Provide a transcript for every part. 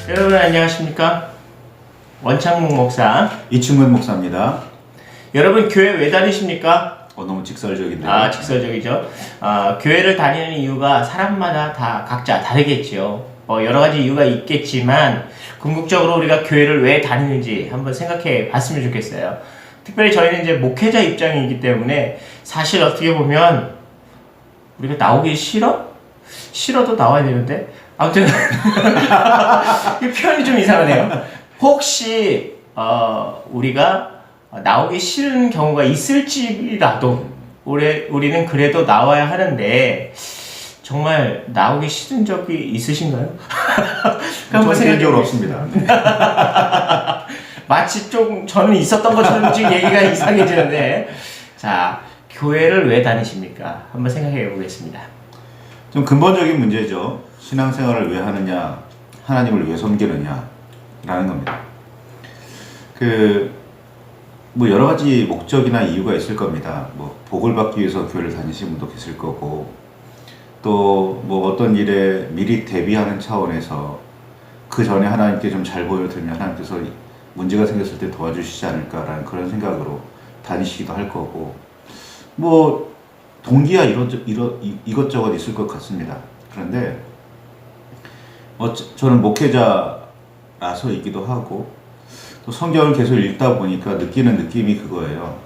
여러분 안녕하십니까? 원창목 목사 이충근 목사입니다. 여러분 교회 왜 다니십니까? 너무 직설적인데요. 직설적이죠. 교회를 다니는 이유가 사람마다 다 각자 다르겠지요. 여러 가지 이유가 있겠지만 궁극적으로 우리가 교회를 왜 다니는지 한번 생각해 봤으면 좋겠어요. 특별히 저희는 이제 목회자 입장이기 때문에 사실 어떻게 보면 우리가 나오기 싫어도 나와야 되는데 아무튼 이 표현이 좀 이상하네요. 혹시 우리가 나오기 싫은 경우가 있을지라도 우리는 그래도 나와야 하는데 정말 나오기 싫은 적이 있으신가요? 저는 개인적으로 없습니다. 마치 좀 저는 있었던 것처럼 지금 얘기가 이상해지는데 자, 교회를 왜 다니십니까? 한번 생각해 보겠습니다. 좀 근본적인 문제죠. 신앙생활을 왜 하느냐, 하나님을 왜 섬기느냐 라는 겁니다. 뭐 여러 가지 목적이나 이유가 있을 겁니다. 뭐 복을 받기 위해서 교회를 다니시는 분도 계실 거고, 또 뭐 어떤 일에 미리 대비하는 차원에서 그 전에 하나님께 좀 잘 보여드리면 하나님께서 문제가 생겼을 때 도와주시지 않을까라는 그런 생각으로 다니시기도 할 거고, 뭐 동기야 이것저것 있을 것 같습니다. 그런데 저는 목회자라서이기도 하고 또 성경을 계속 읽다 보니까 느끼는 느낌이 그거예요.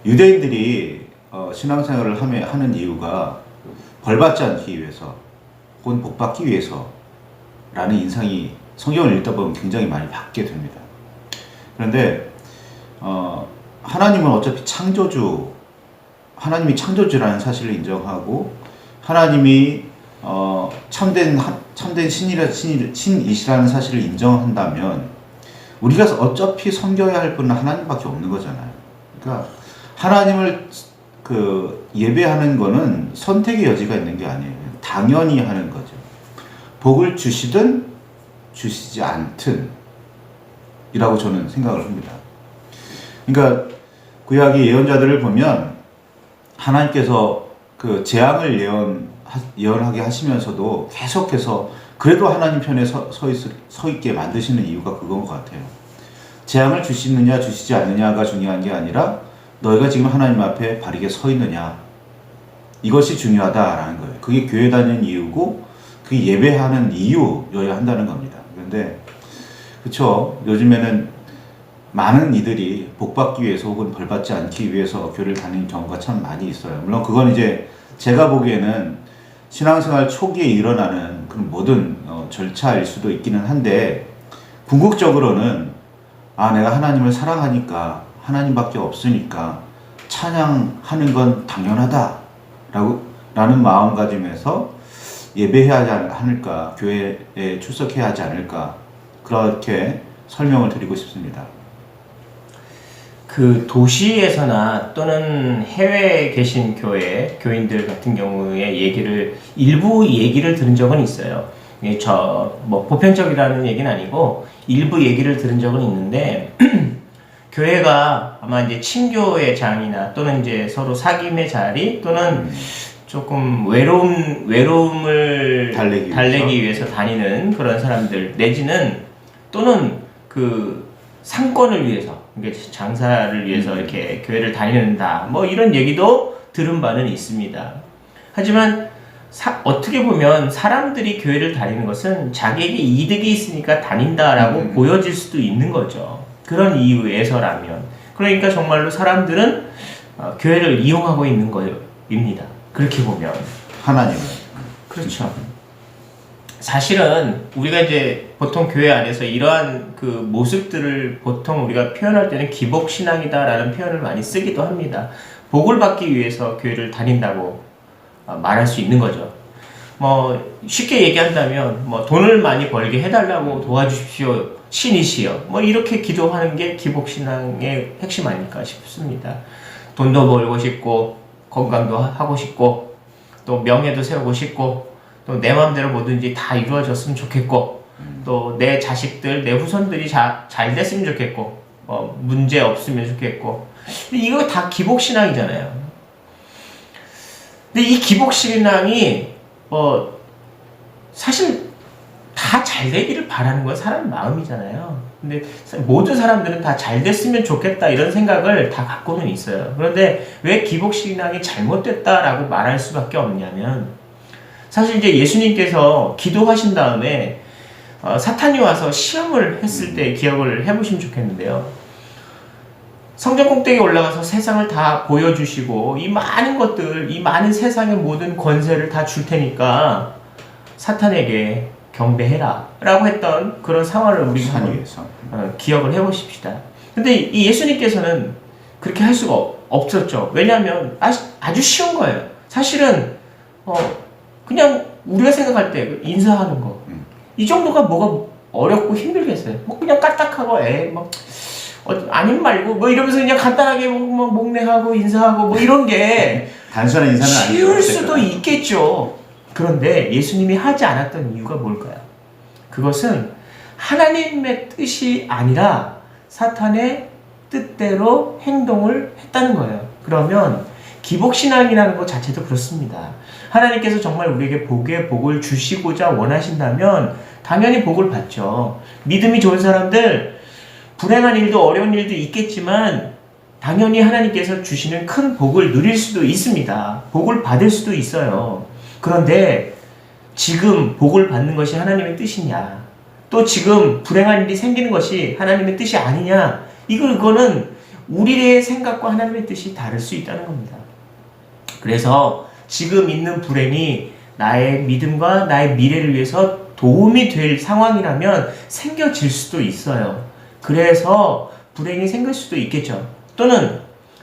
유대인들이 신앙생활을 하는 이유가 벌받지 않기 위해서 혹은 복받기 위해서라는 인상이 성경을 읽다 보면 굉장히 많이 받게 됩니다. 그런데 하나님은 어차피 하나님이 창조주라는 사실을 인정하고 하나님이 참된 신이시라는 사실을 인정한다면 우리가 어차피 섬겨야 할 분은 하나님밖에 없는 거잖아요. 그러니까 하나님을 예배하는 거는 선택의 여지가 있는 게 아니에요. 당연히 하는 거죠. 복을 주시든 주시지 않든 이라고 저는 생각을 합니다. 그러니까 구약의 예언자들을 보면 하나님께서 재앙을 예언하게 하시면서도 계속해서 그래도 하나님 편에 서 있게 만드시는 이유가 그건 것 같아요. 재앙을 주시느냐 주시지 않느냐가 중요한 게 아니라 너희가 지금 하나님 앞에 바르게 서 있느냐, 이것이 중요하다라는 거예요. 그게 교회 다니는 이유고 그게 예배하는 이유여야 한다는 겁니다. 그런데 그렇죠. 요즘에는 많은 이들이 복받기 위해서 혹은 벌받지 않기 위해서 교회를 다니는 경우가 참 많이 있어요. 물론 그건 이제 제가 보기에는 신앙생활 초기에 일어나는 그런 모든 절차일 수도 있기는 한데, 궁극적으로는 내가 하나님을 사랑하니까 하나님밖에 없으니까 찬양하는 건 당연하다 라는 마음가짐에서 예배해야 하지 않을까, 교회에 출석해야 하지 않을까, 그렇게 설명을 드리고 싶습니다. 도시에서나 또는 해외에 계신 교인들 같은 경우에 일부 얘기를 들은 적은 있어요. 보편적이라는 얘기는 아니고 일부 얘기를 들은 적은 있는데 교회가 아마 이제 친교의 장이나 또는 이제 서로 사귐의 자리 또는 조금 외로움을 달래기 위해서 다니는 그런 사람들, 내지는 또는 상권을 위해서, 장사를 위해서 이렇게 교회를 다닌다, 뭐 이런 얘기도 들은 바는 있습니다. 하지만 어떻게 보면 사람들이 교회를 다니는 것은 자기에게 이득이 있으니까 다닌다라고 보여질 수도 있는 거죠. 그런 이유에서라면. 그러니까 정말로 사람들은 교회를 이용하고 있는 거입니다. 그렇게 보면. 하나님은. 그렇죠. 사실은 우리가 이제 보통 교회 안에서 이러한 모습들을 보통 우리가 표현할 때는 기복신앙이다라는 표현을 많이 쓰기도 합니다. 복을 받기 위해서 교회를 다닌다고 말할 수 있는 거죠. 쉽게 얘기한다면 돈을 많이 벌게 해달라고 도와주십시오 신이시여, 이렇게 기도하는 게 기복신앙의 핵심 아닐까 싶습니다. 돈도 벌고 싶고 건강도 하고 싶고 또 명예도 세우고 싶고 또 내 마음대로 뭐든지 다 이루어졌으면 좋겠고 또 내 자식들, 내 후손들이 잘 됐으면 좋겠고 문제 없으면 좋겠고, 이거 다 기복신앙이잖아요. 근데 이 기복신앙이 사실 다 다 잘 되기를 바라는 건 사람 마음이잖아요. 근데 모든 사람들은 다 잘 됐으면 좋겠다 이런 생각을 다 갖고는 있어요. 그런데 왜 기복신앙이 잘못됐다라고 말할 수밖에 없냐면, 사실 이제 예수님께서 기도하신 다음에 사탄이 와서 시험을 했을 때 기억을 해보시면 좋겠는데요. 성전 꼭대기에 올라가서 세상을 다 보여주시고 이 많은 것들, 이 많은 세상의 모든 권세를 다 줄 테니까 사탄에게 경배해라 라고 했던 그런 상황을 우리 산 위에서 기억을 해보십시다. 근데 이 예수님께서는 그렇게 할 수가 없었죠. 왜냐하면 아주 쉬운 거예요. 사실은 그냥 우리가 생각할 때 인사하는 거, 이 정도가 뭐가 어렵고 힘들겠어요. 뭐 그냥 까딱하고 아님 말고 뭐 이러면서 그냥 간단하게 뭐 목례하고 인사하고 뭐 이런 게 단순한 인사는 아니죠. 쉬울 수도 있겠죠. 그런데 예수님이 하지 않았던 이유가 뭘까요? 그것은 하나님의 뜻이 아니라 사탄의 뜻대로 행동을 했다는 거예요. 그러면 기복신앙이라는 것 자체도 그렇습니다. 하나님께서 정말 우리에게 복을 주시고자 원하신다면 당연히 복을 받죠. 믿음이 좋은 사람들, 불행한 일도 어려운 일도 있겠지만 당연히 하나님께서 주시는 큰 복을 누릴 수도 있습니다. 복을 받을 수도 있어요. 그런데 지금 복을 받는 것이 하나님의 뜻이냐, 또 지금 불행한 일이 생기는 것이 하나님의 뜻이 아니냐, 이거는 우리의 생각과 하나님의 뜻이 다를 수 있다는 겁니다. 그래서 지금 있는 불행이 나의 믿음과 나의 미래를 위해서 도움이 될 상황이라면 생겨질 수도 있어요. 그래서 불행이 생길 수도 있겠죠. 또는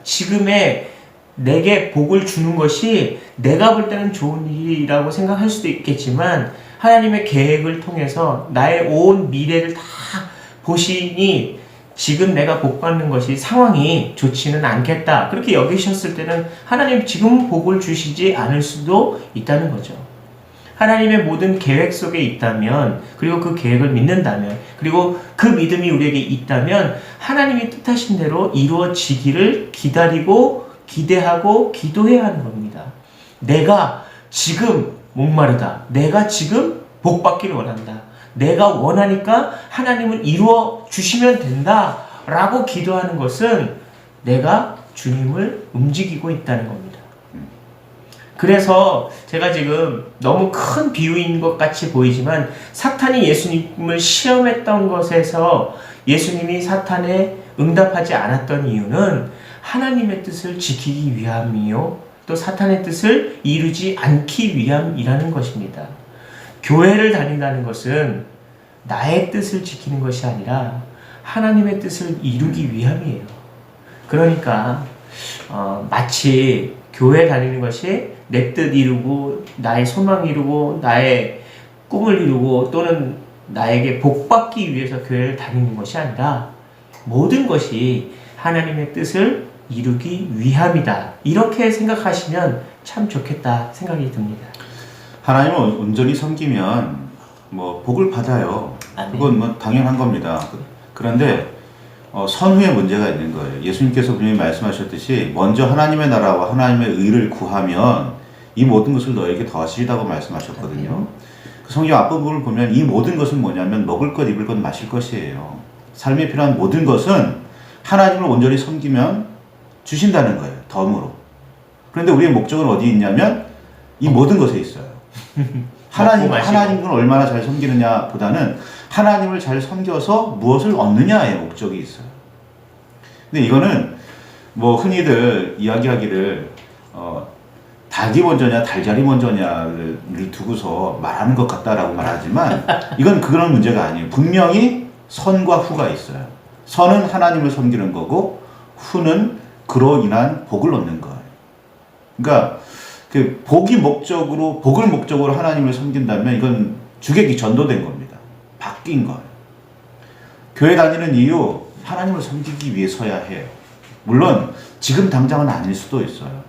지금의 내게 복을 주는 것이 내가 볼 때는 좋은 일이라고 생각할 수도 있겠지만 하나님의 계획을 통해서 나의 온 미래를 다 보시니 지금 내가 복받는 것이 상황이 좋지는 않겠다, 그렇게 여기셨을 때는 하나님 지금 복을 주시지 않을 수도 있다는 거죠. 하나님의 모든 계획 속에 있다면, 그리고 그 계획을 믿는다면, 그리고 그 믿음이 우리에게 있다면 하나님이 뜻하신 대로 이루어지기를 기다리고 기대하고 기도해야 하는 겁니다. 내가 지금 목마르다, 내가 지금 복받기를 원한다, 내가 원하니까 하나님은 이루어 주시면 된다 라고 기도하는 것은 내가 주님을 움직이고 있다는 겁니다. 그래서 제가 지금 너무 큰 비유인 것 같이 보이지만 사탄이 예수님을 시험했던 것에서 예수님이 사탄에 응답하지 않았던 이유는 하나님의 뜻을 지키기 위함이요, 또 사탄의 뜻을 이루지 않기 위함이라는 것입니다. 교회를 다닌다는 것은 나의 뜻을 지키는 것이 아니라 하나님의 뜻을 이루기 위함이에요. 그러니까 마치 교회 다니는 것이 내 뜻 이루고 나의 소망 이루고 나의 꿈을 이루고 또는 나에게 복받기 위해서 교회를 다니는 것이 아니라 모든 것이 하나님의 뜻을 이루기 위함이다, 이렇게 생각하시면 참 좋겠다 생각이 듭니다. 하나님을 온전히 섬기면 뭐 복을 받아요. 아멘. 그건 뭐 당연한 겁니다. 그런데 선후에 문제가 있는 거예요. 예수님께서 분명히 말씀하셨듯이 먼저 하나님의 나라와 하나님의 의를 구하면 이 모든 것을 너에게 더하시리라고 말씀하셨거든요. 그 성경 앞부분을 보면 이 모든 것은 뭐냐면 먹을 것, 입을 것, 마실 것이에요. 삶에 필요한 모든 것은 하나님을 온전히 섬기면 주신다는 거예요. 덤으로. 그런데 우리의 목적은 어디 있냐면 이 모든 것에 있어요. 하나님을 얼마나 잘 섬기느냐 보다는 하나님을 잘 섬겨서 무엇을 얻느냐의 목적이 있어요. 근데 이거는 뭐 흔히들 이야기하기를 닭이 먼저냐 달걀이 먼저냐를 두고서 말하는 것 같다라고 말하지만 이건 그런 문제가 아니에요. 분명히 선과 후가 있어요. 선은 하나님을 섬기는 거고 후는 그로 인한 복을 얻는 거예요. 그러니까 그 복을 목적으로 하나님을 섬긴다면 이건 주객이 전도된 겁니다. 바뀐 거예요. 교회 다니는 이유 하나님을 섬기기 위해서야 해요. 물론 지금 당장은 아닐 수도 있어요.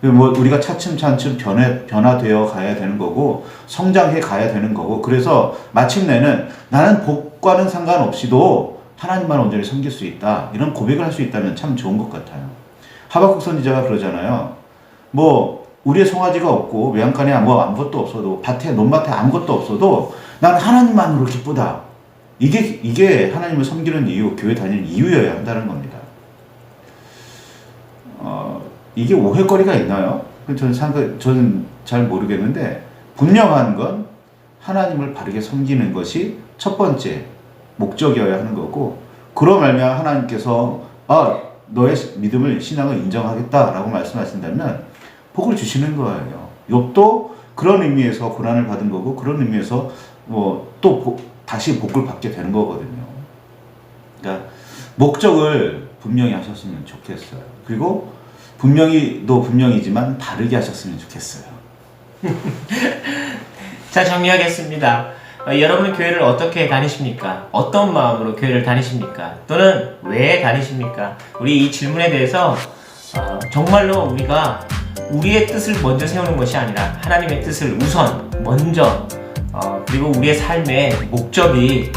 뭐 우리가 차츰차츰 변화되어 가야 되는 거고 성장해 가야 되는 거고, 그래서 마침내는 나는 복과는 상관없이도 하나님만 온전히 섬길 수 있다, 이런 고백을 할 수 있다면 참 좋은 것 같아요. 하박국 선지자가 그러잖아요. 뭐 우리의 송아지가 없고 외양간에 뭐 아무것도 없어도 밭에 논밭에 아무것도 없어도 난 하나님만으로 기쁘다. 이게 하나님을 섬기는 이유, 교회 다니는 이유여야 한다는 겁니다. 이게 오해거리가 있나요? 저는 잘 모르겠는데 분명한 건 하나님을 바르게 섬기는 것이 첫 번째 목적이어야 하는 거고, 그로 말미암아 하나님께서 너의 믿음을 신앙을 인정하겠다라고 말씀하신다면 복을 주시는 거예요. 욥도 그런 의미에서 고난을 받은 거고, 그런 의미에서 다시 복을 받게 되는 거거든요. 그러니까 목적을 분명히 하셨으면 좋겠어요. 그리고 분명히지만 다르게 하셨으면 좋겠어요. 자, 정리하겠습니다. 여러분은 교회를 어떻게 다니십니까? 어떤 마음으로 교회를 다니십니까? 또는 왜 다니십니까? 우리 이 질문에 대해서 정말로 우리가 우리의 뜻을 먼저 세우는 것이 아니라 하나님의 뜻을 우선 먼저 그리고 우리의 삶의 목적이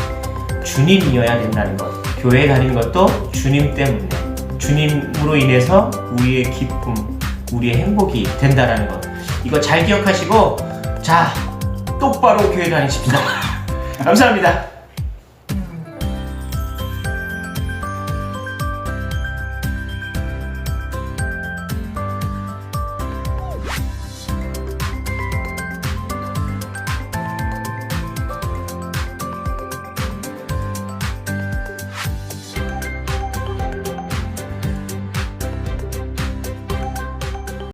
주님이어야 된다는 것. 교회에 다니는 것도 주님 때문에, 주님으로 인해서 우리의 기쁨, 우리의 행복이 된다는 것. 이거 잘 기억하시고, 자, 똑바로 교회 다니십시다. 감사합니다.